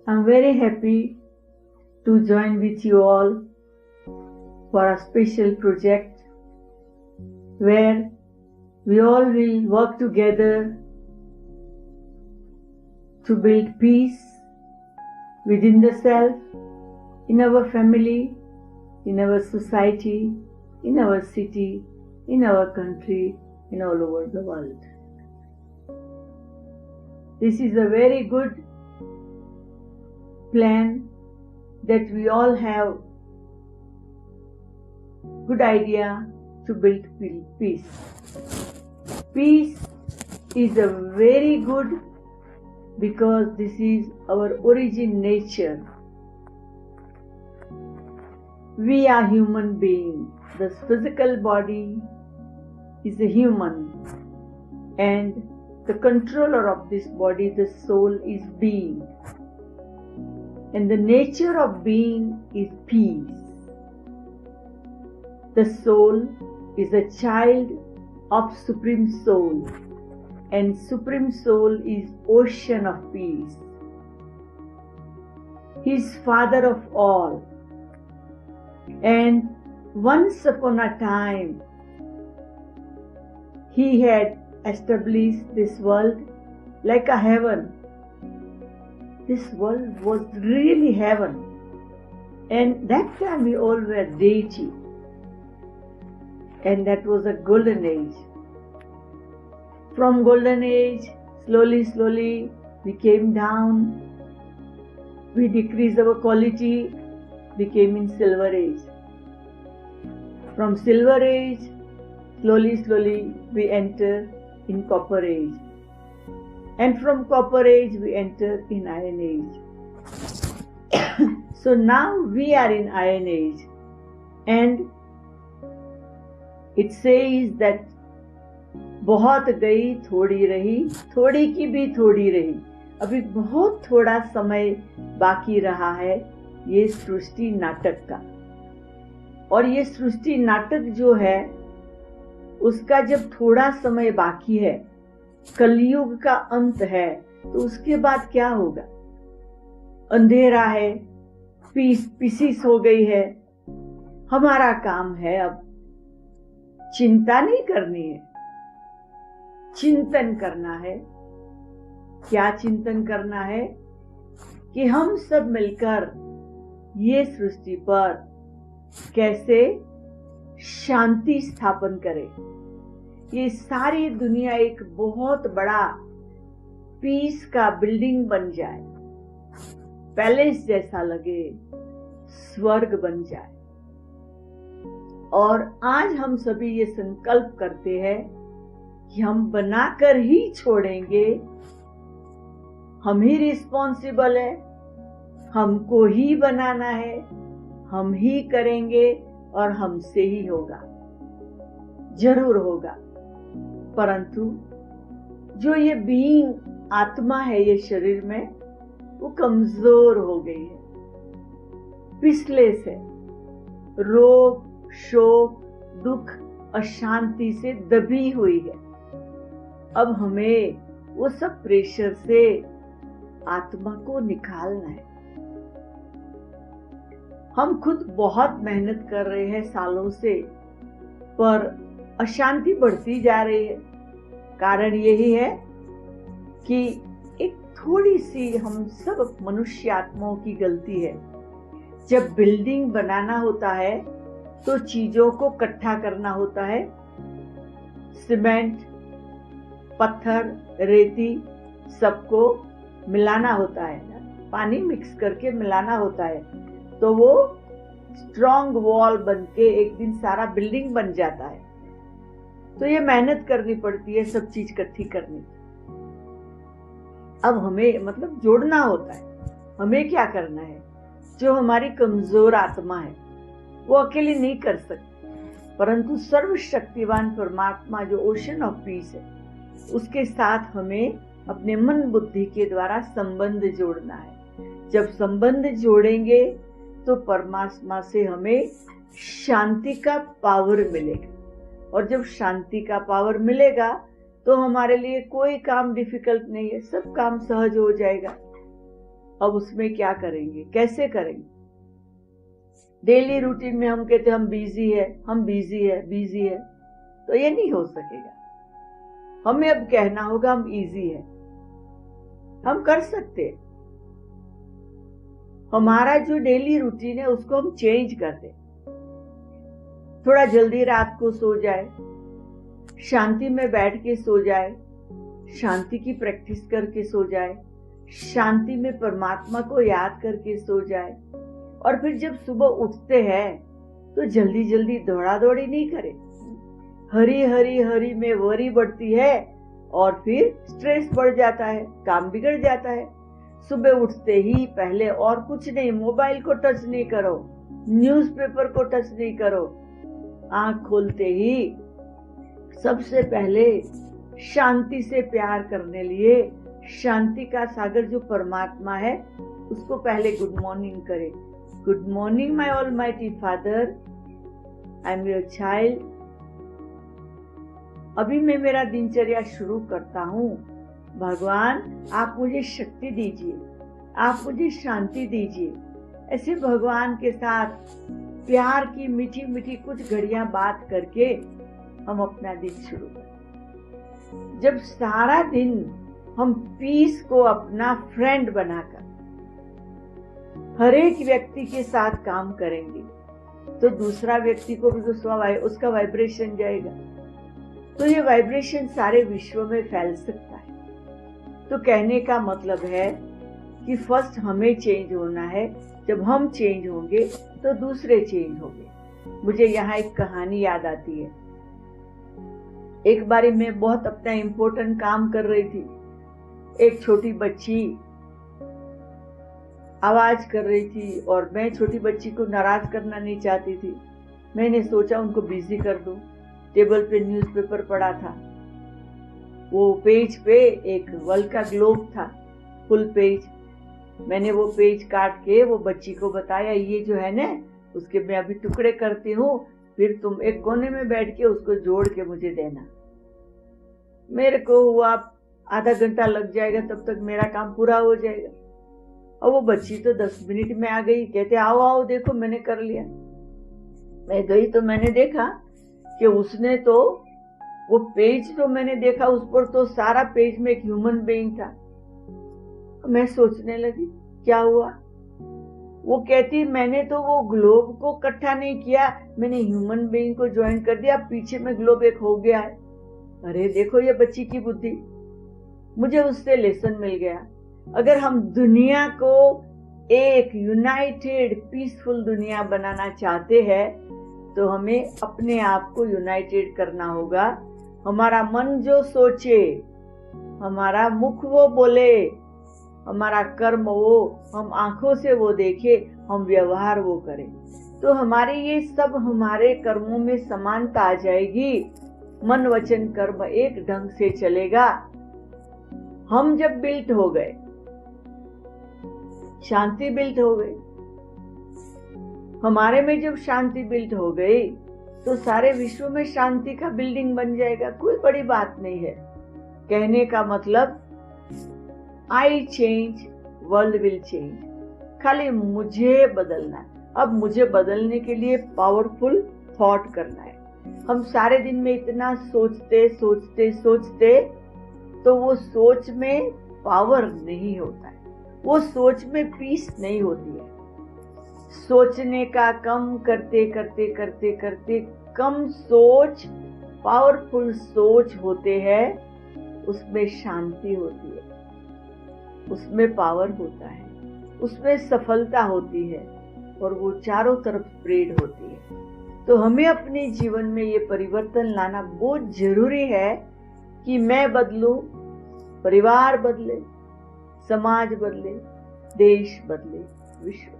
I'm very happy to join with you all for a special project where we all will work together to build peace within the self, in our family, in our society, in our city, in our country, and all over the world. This is a very good plan that we all have good idea to build peace. Peace is a very good because this is our origin nature. We are human beings. The physical body is a human and the controller of this body, the soul, is being. And the nature of being is peace. The soul is a child of Supreme Soul, and Supreme Soul is ocean of peace. He is Father of all. And once upon a time, He had established this world like a heaven. This world was really heaven. And that time we all were deity. And that was a golden age. From golden age, slowly we came down. We decreased our quality, became in silver age. From silver age, slowly we enter in copper age. And from copper age, we enter in iron age. So now we are in iron age. And it says that बहुत गई थोड़ी रही, थोड़ी की भी थोड़ी रही. अभी बहुत थोड़ा समय बाकी रहा है ये सृष्टि नाटक का. और ये सृष्टि नाटक जो है उसका जब थोड़ा समय बाकी है, कलयुग का अंत है, तो उसके बाद क्या होगा? अंधेरा है, पीसीस हो गई है. हमारा काम है अब चिंता नहीं करनी है, चिंतन करना है. क्या चिंतन करना है? कि हम सब मिलकर ये सृष्टि पर कैसे शांति स्थापन करें. ये सारी दुनिया एक बहुत बड़ा पीस का बिल्डिंग बन जाए, पैलेस जैसा लगे, स्वर्ग बन जाए. और आज हम सभी ये संकल्प करते हैं कि हम बनाकर ही छोड़ेंगे. हम ही रिस्पॉन्सिबल है, हमको ही बनाना है, हम ही करेंगे और हमसे ही होगा, जरूर होगा. परंतु जो ये बीइंग आत्मा है ये शरीर में, वो कमजोर हो गई है, पिछले से रोग, शोक, दुख, अशांति से दबी हुई है. अब हमें वो सब प्रेशर से आत्मा को निकालना है. हम खुद बहुत मेहनत कर रहे हैं सालों से, पर अशांति बढ़ती जा रही है. कारण यही है कि एक थोड़ी सी हम सब मनुष्य आत्माओं की गलती है. जब बिल्डिंग बनाना होता है तो चीजों को इकट्ठा करना होता है. सीमेंट, पत्थर, रेती सबको मिलाना होता है, पानी मिक्स करके मिलाना होता है, तो वो स्ट्रॉन्ग वॉल बनके एक दिन सारा बिल्डिंग बन जाता है. तो ये मेहनत करनी पड़ती है सब चीज इकट्ठी करने. अब हमें मतलब जोड़ना होता है. हमें क्या करना है? जो हमारी कमजोर आत्मा है वो अकेली नहीं कर सकती, परंतु सर्वशक्तिवान परमात्मा जो ओशन ऑफ पीस है उसके साथ हमें अपने मन बुद्धि के द्वारा संबंध जोड़ना है. जब संबंध जोड़ेंगे तो परमात्मा से हमें शांति का पावर मिलेगा. और जब शांति का पावर मिलेगा तो हमारे लिए कोई काम डिफिकल्ट नहीं है, सब काम सहज हो जाएगा. अब उसमें क्या करेंगे, कैसे करेंगे? डेली रूटीन में हम कहते हम बिजी है, हम बिजी है, बिजी है, तो ये नहीं हो सकेगा। हमें अब कहना होगा हम इजी है, हम कर सकते हैं। हमारा जो डेली रूटीन है उसको हम चेंज कर दें। थोड़ा जल्दी रात को सो जाए, शांति में बैठ के सो जाए, शांति की प्रैक्टिस करके सो जाए, शांति में परमात्मा को याद करके सो जाए। और फिर जब सुबह उठते हैं तो जल्दी जल्दी दौड़ा दौड़ी नहीं करे। हरी हरी हरी में वरी बढ़ती है और फिर स्ट्रेस बढ़ जाता है, काम बिगड़ जाता है। सुबह उठते ही पहले और कुछ नहीं, मोबाइल को टच नहीं करो, न्यूज़पेपर को टच नहीं करो। आंख खोलते ही सबसे पहले शांति से प्यार करने लिए शांति का सागर जो परमात्मा है उसको पहले गुड मॉर्निंग करें। Good morning my almighty father, I am your child. अभी मैं मेरा दिनचर्या शुरू करता हूँ। भगवान आप मुझे शक्ति दीजिए, आप मुझे शांति दीजिए। ऐसे भगवान के साथ प्यार की मीठी मीठी कुछ घड़ियां बात करके हम अपना दिन शुरू करें। जब सारा दिन हम पीस को अपना फ्रेंड बनाकर हर एक व्यक्ति के साथ काम करेंगे तो दूसरा व्यक्ति को भी उसका वाइब्रेशन जाएगा, तो ये वाइब्रेशन सारे विश्व में फैल सकता है। तो कहने का मतलब है कि फर्स्ट हमें चेंज होना है। जब हम चेंज होंगे तो दूसरे चेंज होंगे। मुझे यहाँ एक कहानी याद आती है। एक बारी मैं बहुत अपना इम्पोर्टेंट काम कर रही थी। एक छोटी बच्ची आवाज कर रही थी और मैं छोटी बच्ची को नाराज करना नहीं चाहती थी। मैंने सोचा उनको बिजी कर दूं। टेबल पे न्यूज़पेपर पड़ा था, वो पेज पे एक वर्ल्ड का ग्लोब था, फुल पेज। मैंने वो पेज काट के वो बच्ची को बताया, ये जो है ना उसके मैं अभी टुकड़े करती हूँ, फिर तुम एक कोने में बैठ के उसको जोड़ के मुझे देना। मेरे को हुआ आधा घंटा लग जाएगा, तब तक मेरा काम पूरा हो जाएगा। और वो बच्ची तो 10 मिनट में आ गई, कहते आओ आओ देखो मैंने कर लिया। मैं गई तो मैंने देखा कि उसने तो वो पेज तो मैंने देखा, उस पर तो सारा पेज में एक ह्यूमन बीइंग था। मैं सोचने लगी क्या हुआ। वो कहती मैंने तो वो ग्लोब को इकट्ठा नहीं किया, मैंने ह्यूमन बीइंग को ज्वाइन कर दिया, पीछे में ग्लोब एक हो गया है। अरे देखो ये बच्ची की बुद्धि। मुझे उससे लेसन मिल गया। अगर हम दुनिया को एक यूनाइटेड पीसफुल दुनिया बनाना चाहते हैं तो हमें अपने आप को यूनाइटेड करना होगा। हमारा मन जो सोचे, हमारा मुख वो बोले, हमारा कर्म वो हम आंखों से वो देखे, हम व्यवहार वो करें, तो हमारे ये सब हमारे कर्मों में समानता आ जाएगी। मन वचन कर्म एक ढंग से चलेगा। हम जब बिल्ट हो गए, शांति बिल्ट हो गई, हमारे में जब शांति बिल्ट हो गई तो सारे विश्व में शांति का बिल्डिंग बन जाएगा। कोई बड़ी बात नहीं है। कहने का मतलब I change world will change. खाली मुझे बदलना है। अब मुझे बदलने के लिए पावरफुल थॉट करना है। हम सारे दिन में इतना सोचते सोचते सोचते तो वो सोच में पावर नहीं होता है, वो सोच में पीस नहीं होती है। सोचने का कम करते करते करते करते कम सोच पावरफुल सोच होते हैं, उसमें शांति होती है, उसमें पावर होता है, उसमें सफलता होती है और वो चारों तरफ स्प्रेड होती है। तो हमें अपने जीवन में ये परिवर्तन लाना बहुत जरूरी है कि मैं बदलूं, परिवार बदले, समाज बदले, देश बदले, विश्व।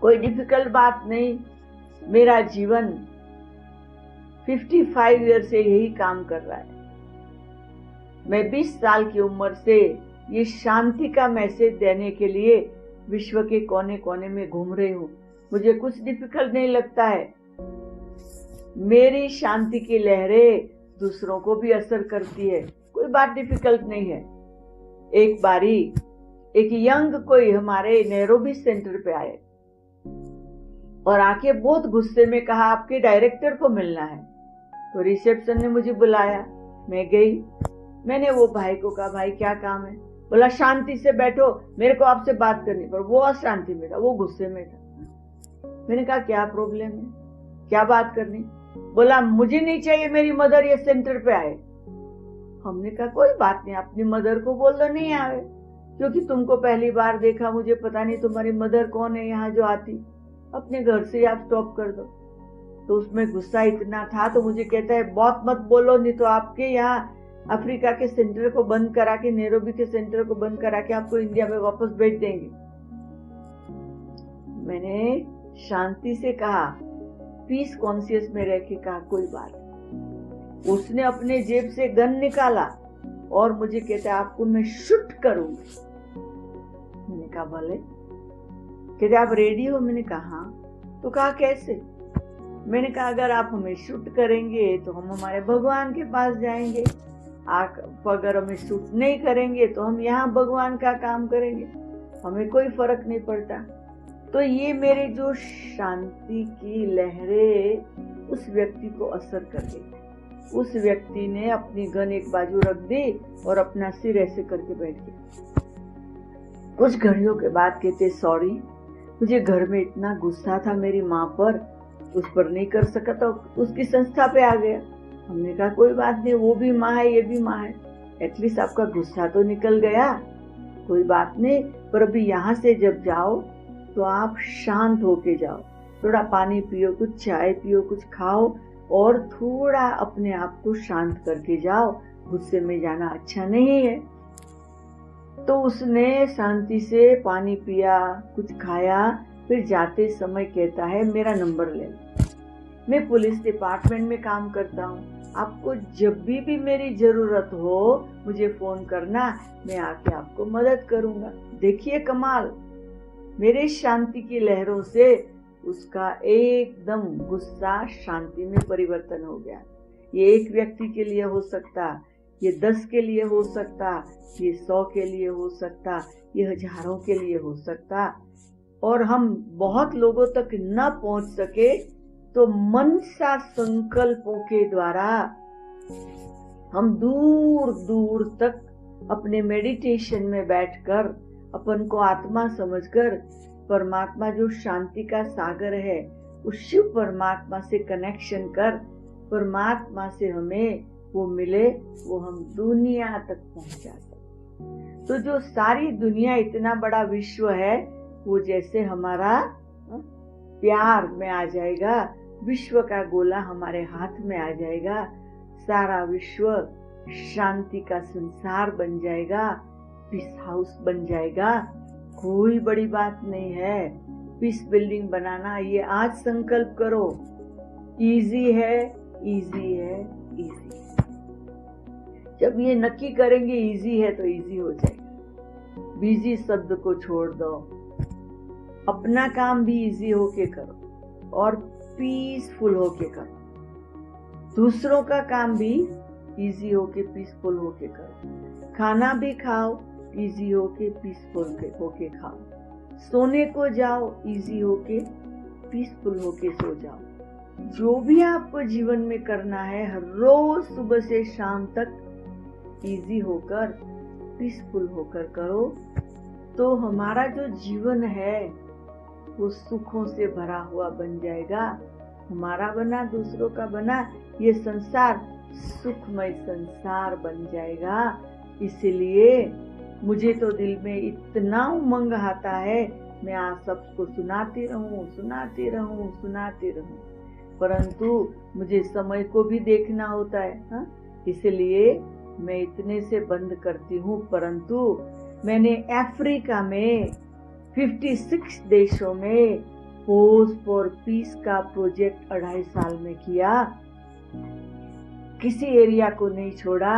कोई डिफिकल्ट बात नहीं। मेरा जीवन 55 ईयर से यही काम कर रहा है। मैं 20 साल की उम्र से ये शांति का मैसेज देने के लिए विश्व के कोने कोने में घूम रही हूँ। मुझे कुछ डिफिकल्ट नहीं लगता है। मेरी शांति की लहरें दूसरों को भी असर करती है। कोई बात डिफिकल्ट नहीं है। एक बारी एक यंग कोई हमारे नैरोबी सेंटर पे आए और आके बहुत गुस्से में कहा आपके डायरेक्टर को मिलना है। तो रिसेप्शन ने मुझे बुलाया, मैं गई। मैंने वो भाई को कहा भाई क्या काम है? बोला शांति से बैठो, मेरे को आपसे बात करनी। पर वो अशांति में था, वो गुस्से में था। मैंने कहा क्या प्रॉब्लम है, क्या बात करनी? बोला मुझे नहीं चाहिए मेरी मदर ये सेंटर पे आए। हमने कहा कोई बात नहीं, अपनी मदर को बोल दो नहीं आवे, क्योंकि तुमको पहली बार देखा, मुझे पता नहीं तुम्हारी मदर कौन है यहाँ जो आती, अपने घर से आप स्टॉप कर दो। तो उसमें गुस्सा इतना था तो मुझे कहता है बहुत मत बोलो, नहीं तो आपके यहाँ अफ्रीका के सेंटर को बंद करा के, नैरोबी के सेंटर को बंद करा के आपको इंडिया में वापस भेज देंगे। मैंने शांति से कहा, पीस कॉन्शियस में रह के कहा कोई बात। उसने अपने जेब से गन निकाला और मुझे कहता है आपको मैं शूट करूंगी। मैंने कहा भले। कहते आप रेडी हो? मैंने कहा हाँ। तो कहा कैसे? मैंने कहा अगर आप हमें शूट करेंगे तो हम हमारे भगवान के पास जाएंगे, आप अगर हमें शूट नहीं करेंगे तो हम यहाँ भगवान का काम करेंगे, हमें कोई फर्क नहीं पड़ता। तो ये मेरे जो शांति की लहरें उस व्यक्ति को असर कर गई। उस व्यक्ति ने अपनी गन एक बाजू रख दी और अपना सिर ऐसे करके बैठ गया। कुछ घड़ियों के बाद कहते सॉरी, मुझे घर में इतना गुस्सा था मेरी माँ पर, उस पर नहीं कर सका तो उसकी संस्था पे आ गया। हमने कहा कोई बात नहीं, वो भी माँ है ये भी माँ है, एटलीस्ट आपका गुस्सा तो निकल गया, कोई बात नहीं। पर अभी यहाँ से जब जाओ तो आप शांत होके जाओ, थोड़ा पानी पियो, कुछ चाय पियो, कुछ खाओ और थोड़ा अपने आप को शांत करके जाओ, गुस्से में जाना अच्छा नहीं है। तो उसने शांति से पानी पिया, कुछ खाया, फिर जाते समय कहता है मेरा नंबर ले लो, मैं पुलिस डिपार्टमेंट में काम करता हूँ, आपको जब भी मेरी जरूरत हो मुझे फोन करना, मैं आके आपको मदद करूंगा। देखिए कमाल, मेरे शांति की लहरों से उसका एकदम गुस्सा शांति में परिवर्तन हो गया। ये एक व्यक्ति के लिए हो सकता, ये 10 के लिए हो सकता, ये 100 के लिए हो सकता, ये हजारों के लिए हो सकता। और हम बहुत लोगों तक न पहुंच सके तो मनसा संकल्पों के द्वारा हम दूर दूर तक अपने मेडिटेशन में बैठकर अपन को आत्मा समझकर परमात्मा जो शांति का सागर है उस शिव परमात्मा से कनेक्शन कर, परमात्मा से हमें वो मिले, वो हम दुनिया तक पहुंचा सके। तो जो सारी दुनिया इतना बड़ा विश्व है वो जैसे हमारा प्यार में आ जाएगा, विश्व का गोला हमारे हाथ में आ जाएगा, सारा विश्व शांति का संसार बन जाएगा, पीस हाउस बन जाएगा। कोई बड़ी बात नहीं है पीस बिल्डिंग बनाना, ये आज संकल्प करो। इजी है, इजी है, इजी है। जब ये नक्की करेंगे इजी है तो इजी हो जाएगा। बिजी शब्द को छोड़ दो, अपना काम भी इजी होके करो और पीसफुल होके करो, दूसरों का काम भी इजी होके पीसफुल होके करो, खाना भी खाओ इजी होके पीसफुल होके खाओ, सोने को जाओ इजी होके पीसफुल होके सो जाओ। जो भी आपको जीवन में करना है हर रोज सुबह से शाम तक इजी होकर पीसफुल होकर करो, तो हमारा जो जीवन है वो सुखों से भरा हुआ बन जाएगा। हमारा बना, दूसरों का बना, ये संसार सुखमय संसार बन जाएगा। इसलिए मुझे तो दिल में इतना उमंग आता है, मैं आप सबको सुनाती रहूं, सुनाती रहूं, सुनाती रहूं, परंतु मुझे समय को भी देखना होता है। हाँ? इसलिए मैं इतने से बंद करती हूँ। परंतु मैंने अफ्रीका में 56 देशों में पोज फॉर पीस का प्रोजेक्ट 2.5 साल में किया, किसी एरिया को नहीं छोड़ा,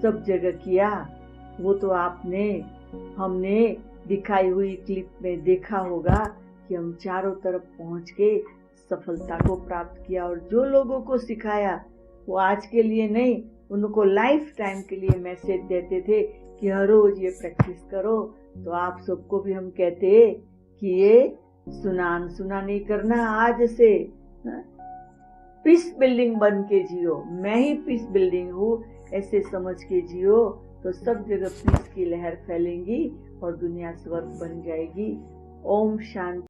सब जगह किया। वो तो आपने हमने दिखाई हुई क्लिप में देखा होगा कि हम चारों तरफ पहुंच के सफलता को प्राप्त किया। और जो लोगों को सिखाया वो आज के लिए नहीं, उनको लाइफ टाइम के लिए मैसेज देते थे कि हर रोज ये प्रैक्टिस करो, तो आप सबको भी हम कहते कि ये सुना नहीं करना, आज से पीस बिल्डिंग बन के जियो। मैं ही पीस बिल्डिंग हूँ ऐसे समझ के जियो, तो सब जगह पीस की लहर फैलेंगी और दुनिया स्वर्ग बन जाएगी। ओम शांति।